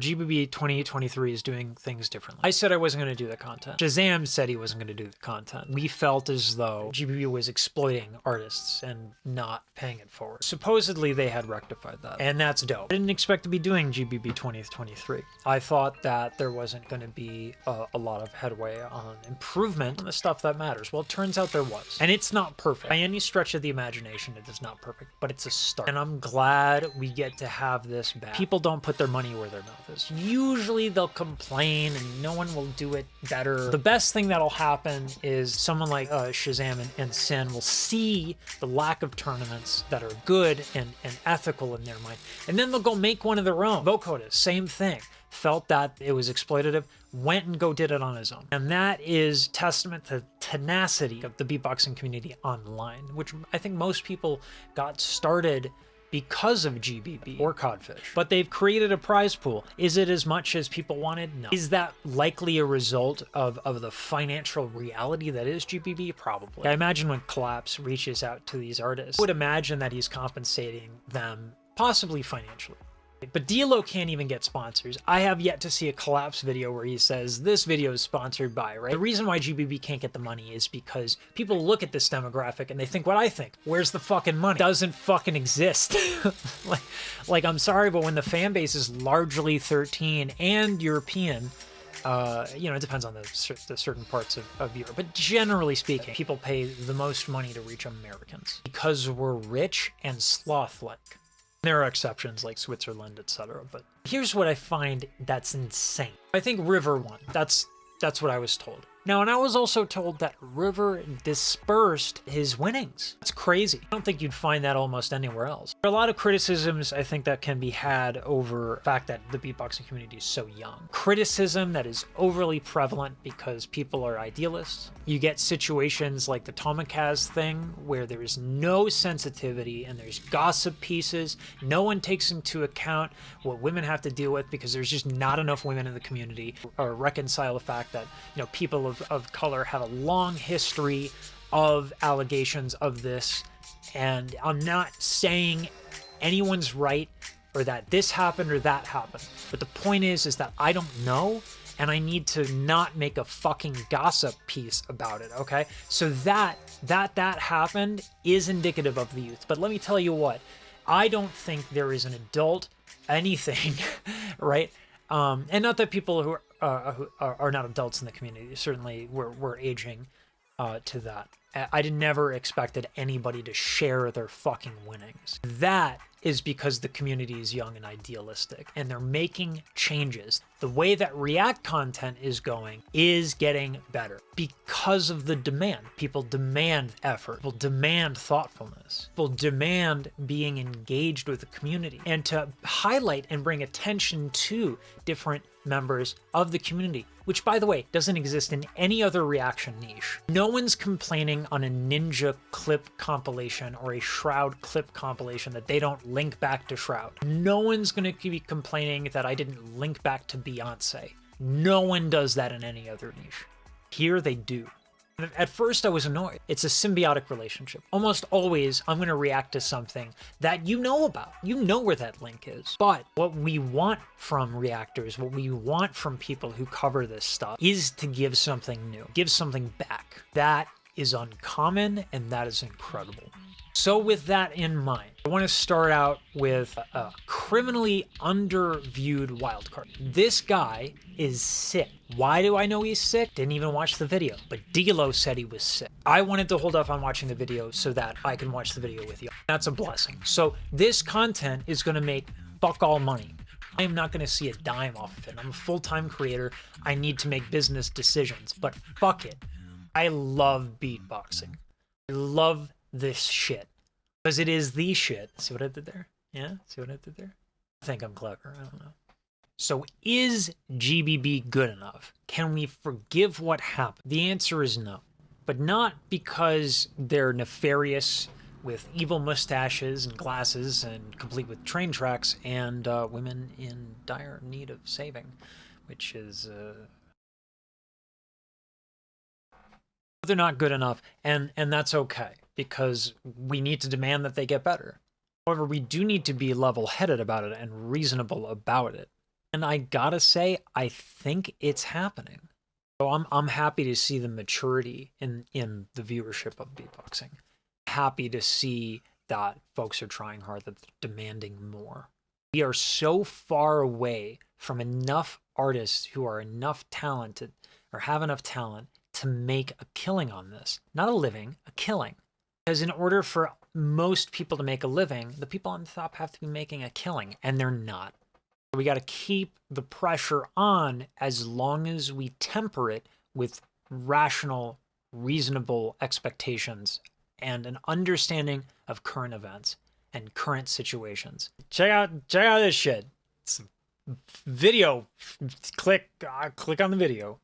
GBB 2023 is doing things differently. I said I wasn't going to do the content. Shazam said he wasn't going to do the content. We felt as though GBB was exploiting artists and not paying it forward. Supposedly they had rectified that, and that's dope. I didn't expect to be doing GBB 2023. I thought that there wasn't going to be a lot of headway on improvement on the stuff that matters. Well, it turns out there was. And it's not perfect. By any stretch of the imagination, it is not perfect, but it's a start. And I'm glad we get to have this back. People don't put their money where their mouth is. Usually they'll complain and no one will do it better. The best thing that'll happen is someone like Shazam and Sin will see the lack of tournaments that are good and ethical in their mind, and then they'll go make one of their own. Vokoda, same thing. Felt that it was exploitative, went and did it on his own. And that is testament to tenacity of the beatboxing community online, which I think most people got started because of GBB or Codfish. But they've created a prize pool. Is it as much as people wanted? No. Is that likely a result of the financial reality that is GBB? Probably. I imagine when Collapse reaches out to these artists, I would imagine that he's compensating them possibly financially. But D-Lo can't even get sponsors. I have yet to see a Collapse video where he says, this video is sponsored by, right? The reason why GBB can't get the money is because people look at this demographic and they think what I think. Where's the fucking money? Doesn't fucking exist. like, I'm sorry, but when the fan base is largely 13 and European, you know, it depends on the certain parts of Europe, but generally speaking, people pay the most money to reach Americans because we're rich and sloth-like. There are exceptions like Switzerland, etc. But here's what I find that's insane. I think River won. That's what I was told. Now, and I was also told that River dispersed his winnings. That's crazy. I don't think you'd find that almost anywhere else. There are a lot of criticisms, I think, that can be had over the fact that the beatboxing community is so young. Criticism that is overly prevalent because people are idealists. You get situations like the Tomikaz thing where there is no sensitivity and there's gossip pieces. No one takes into account what women have to deal with because there's just not enough women in the community, or reconcile the fact that, you know, people of color have a long history of allegations of this. And I'm not saying anyone's right or that this happened or that happened, but the point is that I don't know, and I need to not make a fucking gossip piece about it, okay? So that happened is indicative of the youth. But let me tell you what, I don't think there is an adult anything, right? And not that people who are not adults in the community, certainly we're aging to that. I never expected anybody to share their fucking winnings. That is because the community is young and idealistic, and they're making changes. The way that React content is going is getting better because of the demand. People demand effort. People demand thoughtfulness. People demand being engaged with the community, and to highlight and bring attention to different members of the community, which, by the way, doesn't exist in any other reaction niche. No one's complaining on a Ninja clip compilation or a Shroud clip compilation that they don't link back to Shroud. No one's going to be complaining that I didn't link back to Beyonce. No one does that in any other niche. Here they do. At first I was annoyed. It's a symbiotic relationship. Almost always I'm going to react to something that you know about. You know where that link is. But what we want from reactors, what we want from people who cover this stuff, is to give something new, give something back. That is uncommon, and that is incredible. So with that in mind, I want to start out with a criminally underviewed wildcard. This guy is sick. Why do I know he's sick? Didn't even watch the video, but D-Lo said he was sick. I wanted to hold off on watching the video so that I can watch the video with you. That's a blessing. So this content is going to make fuck all money. I am not going to see a dime off of it. I'm a full-time creator. I need to make business decisions, but fuck it. I love beatboxing. I love this shit because it is the shit. See what I did there? Yeah, see what I did there? I think I'm clever. I don't know. So is GBB good enough? Can we forgive what happened? The answer is no, but not because they're nefarious with evil mustaches and glasses and complete with train tracks and women in dire need of saving, which is they're not good enough, and that's okay, because we need to demand that they get better. However, we do need to be level-headed about it and reasonable about it. And I gotta say, I think it's happening. So I'm happy to see the maturity in the viewership of beatboxing. Happy to see that folks are trying hard, that they're demanding more. We are so far away from enough artists who are enough talented or have enough talent to make a killing on this. Not a living, a killing. Because in order for most people to make a living, the people on the top have to be making a killing, and they're not. We got to keep the pressure on as long as we temper it with rational, reasonable expectations and an understanding of current events and current situations. Check out this shit. It's video. Click on the video.